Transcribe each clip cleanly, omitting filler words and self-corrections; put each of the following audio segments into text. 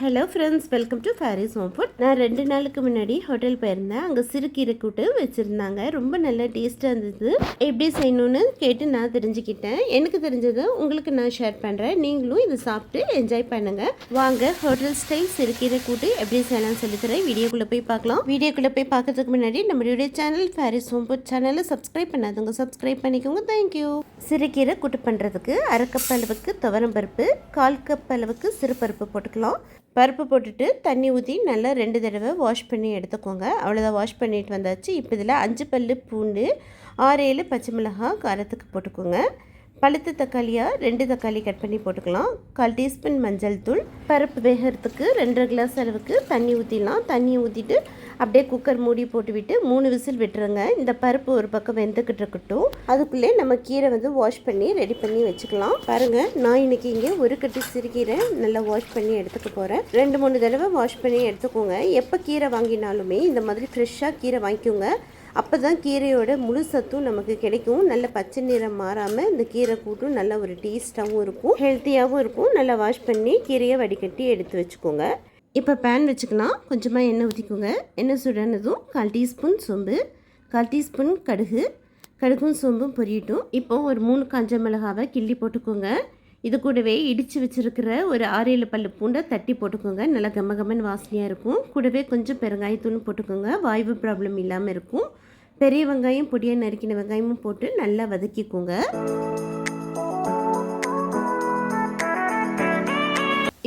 Hello friends, welcome to Faris home food. நான் 2 நாளுக்கு முன்னாடி ஹோட்டல் போயிருந்தேன். அங்கே சிறுகீரை கூட்டு வச்சுருந்தாங்க. ரொம்ப நல்ல டேஸ்ட்டாக இருந்தது. எப்படி செய்யணும்னு கேட்டு நான் தெரிஞ்சுக்கிட்டேன். எனக்கு தெரிஞ்சதை உங்களுக்கு நான் ஷேர் பண்ணுறேன். நீங்களும் இதை சாப்பிட்டு என்ஜாய் பண்ணுங்கள். வாங்க, ஹோட்டல் ஸ்டைல் சிறுகீரை கூட்டு எப்படி செய்யலாம்னு சொல்லித்தரேன். வீடியோக்குள்ளே போய் பார்க்கலாம். வீடியோக்குள்ளே போய் பார்க்கறதுக்கு முன்னாடி நம்மளுடைய சேனல் ஃபேரிஸ் ஹோம் ஃபுட் சேனலை சப்ஸ்கிரைப் பண்ணாதவங்க சப்ஸ்கிரைப் பண்ணிக்கோங்க. தேங்க்யூ. சிறுகீரை கூட்டு பண்ணுறதுக்கு 1/2 கப் அளவுக்கு துவரம் பருப்பு, 1/4 கப் அளவுக்கு சிறுபருப்பு போட்டுக்கலாம். பருப்பு போட்டுட்டு தண்ணி ஊற்றி நல்லா 2 தடவை வாஷ் பண்ணி எடுத்துக்கோங்க. அவ்வளோதான், வாஷ் பண்ணிட்டு வந்தாச்சு. இப்போ இதில் 5 பல்லு பூண்டு, 6-7 பச்சை மிளகாய் காரத்துக்கு போட்டுக்கோங்க. பழுத்த தக்காளியாக 2 தக்காளி கட் பண்ணி போட்டுக்கலாம். 1/4 டீஸ்பூன் மஞ்சள் தூள். பருப்பு வேகிறதுக்கு 2.5 கிளாஸ் அளவுக்கு தண்ணி ஊற்றிடலாம். தண்ணி ஊற்றிட்டு அப்படியே குக்கர் மூடி போட்டுவிட்டு 3 விசில் விட்டுருங்க. இந்த பருப்பு ஒரு பக்கம் வெந்துக்கிட்டு இருக்கட்டும். அதுக்குள்ளே நம்ம கீரை வாஷ் பண்ணி ரெடி பண்ணி வச்சுக்கலாம். பாருங்கள், நான் இன்றைக்கி இங்கே ஒரு கட்டி சிறுகீரை நல்லா வாஷ் பண்ணி எடுத்துக்க போகிறேன். 2-3 தடவை வாஷ் பண்ணி எடுத்துக்கோங்க. எப்போ கீரை வாங்கினாலுமே இந்த மாதிரி ஃப்ரெஷ்ஷாக கீரை வாங்கிக்கோங்க. அப்போ தான் கீரையோட முழு சத்தும் நமக்கு கிடைக்கும். நல்ல பச்சை நிறம் மாறாமல் இந்த கீரை கூட்டும் நல்ல ஒரு டேஸ்ட்டாகவும் இருக்கும், ஹெல்த்தியாகவும் இருக்கும். நல்லா வாஷ் பண்ணி கீரையை வடிகட்டி எடுத்து வச்சுக்கோங்க. இப்போ பேன் வச்சுக்கலாம். கொஞ்சமாக எண்ணெய் ஊற்றிக்கோங்க. எண்ணெய் சுடானதும் 1/4 டீஸ்பூன் சோம்பு, 1/4 டீஸ்பூன் கடுகும் சோம்பும் பொரியட்டும். இப்போ ஒரு 3 காஞ்ச மிளகாவை கிள்ளி போட்டுக்கோங்க. இது கூடவே இடித்து வச்சுருக்கிற ஒரு 6-7 பல்லு பூண்டை தட்டி போட்டுக்கோங்க. நல்லா கம்மகம்மன் வாசனையாக இருக்கும். கூடவே கொஞ்சம் பெருங்காயத்தூள் போட்டுக்கோங்க. வாய்வு ப்ராப்ளம் இல்லாமல் இருக்கும். பெரிய வெங்காயம், பொடியாக நறுக்கின வெங்காயமும் போட்டு நல்லா வதக்கிக்கோங்க.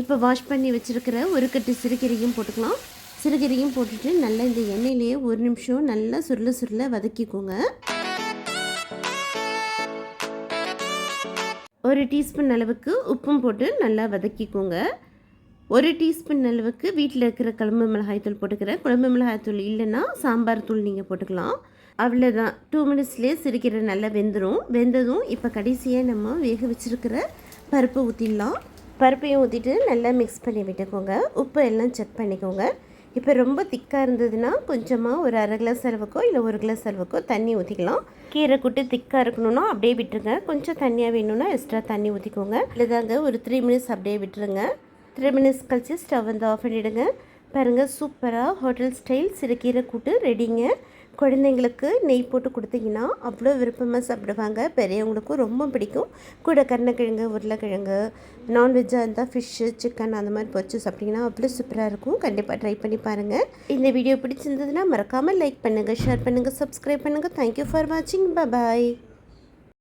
இப்போ வாஷ் பண்ணி வச்சுருக்கிற ஒரு கட்டு சிறுகீரையும் போட்டுக்கலாம். சிறுகீரையும் போட்டுட்டு நல்லா இந்த எண்ணெயிலேயே 1 நிமிஷம் நல்லா சுருள வதக்கிக்கோங்க. 1 டீஸ்பூன் அளவுக்கு உப்பும் போட்டு நல்லா வதக்கிக்கோங்க. 1 டீஸ்பூன் அளவுக்கு வீட்டில் இருக்கிற குழம்பு மிளகாய்த்தூள் போட்டுக்கிறேன். குழம்பு மிளகாய்த்தூள் இல்லைன்னா சாம்பார் தூள் நீங்கள் போட்டுக்கலாம். அவ்வளோதான், 2 மினிட்ஸ்லேயே சிறுகீரை நல்லா வெந்ததும் இப்போ கடைசியாக நம்ம வேக வச்சுருக்கிற பருப்பை ஊற்றிடலாம். பருப்பையும் ஊற்றிட்டு நல்லா மிக்ஸ் பண்ணி விட்டுக்கோங்க. உப்பு எல்லாம் செக் பண்ணிக்கோங்க. இப்போ ரொம்ப திக்காக இருந்ததுன்னா கொஞ்சமாக ஒரு 1/2 கிளாஸ் அளவுக்கோ இல்லை 1 கிளாஸ் அளவுக்கோ தண்ணி ஊற்றிக்கலாம். கீரை கூட்டு திக்காக இருக்கணும்னா அப்படியே விட்டுருங்க. கொஞ்சம் தண்ணியாக வேணும்னா எக்ஸ்ட்ரா தண்ணி ஊற்றிக்கோங்க. இல்லைதாங்க, ஒரு 3 மினிட்ஸ் அப்படியே விட்டுருங்க. 3 மினிட்ஸ் கழிச்சு ஸ்டவ் ஆஃப் பண்ணிவிடுங்க. பாருங்கள், சூப்பராக ஹோட்டல் ஸ்டைல் சிறுகீரை கூட்டு ரெடிங்க. குழந்தைங்களுக்கு நெய் போட்டு கொடுத்தீங்கன்னா அவ்வளோ விருப்பமாக சாப்பிடுவாங்க. பெரியவங்களுக்கும் ரொம்ப பிடிக்கும். கூட கருணக்கிழங்கு, உருளைக்கிழங்கு, நான்வெஜ்ஜாக இருந்தால் ஃபிஷ்ஷு, சிக்கன் அந்த மாதிரி பொரிச்சு சாப்பிட்டிங்கன்னா அவ்வளோ சூப்பராக இருக்கும். கண்டிப்பாக ட்ரை பண்ணி பாருங்கள். இந்த வீடியோ பிடிச்சிருந்ததுன்னா மறக்காமல் லைக் பண்ணுங்கள், ஷேர் பண்ணுங்கள், சப்ஸ்கிரைப் பண்ணுங்கள். தேங்க்யூ ஃபார் வாட்சிங். பாய்.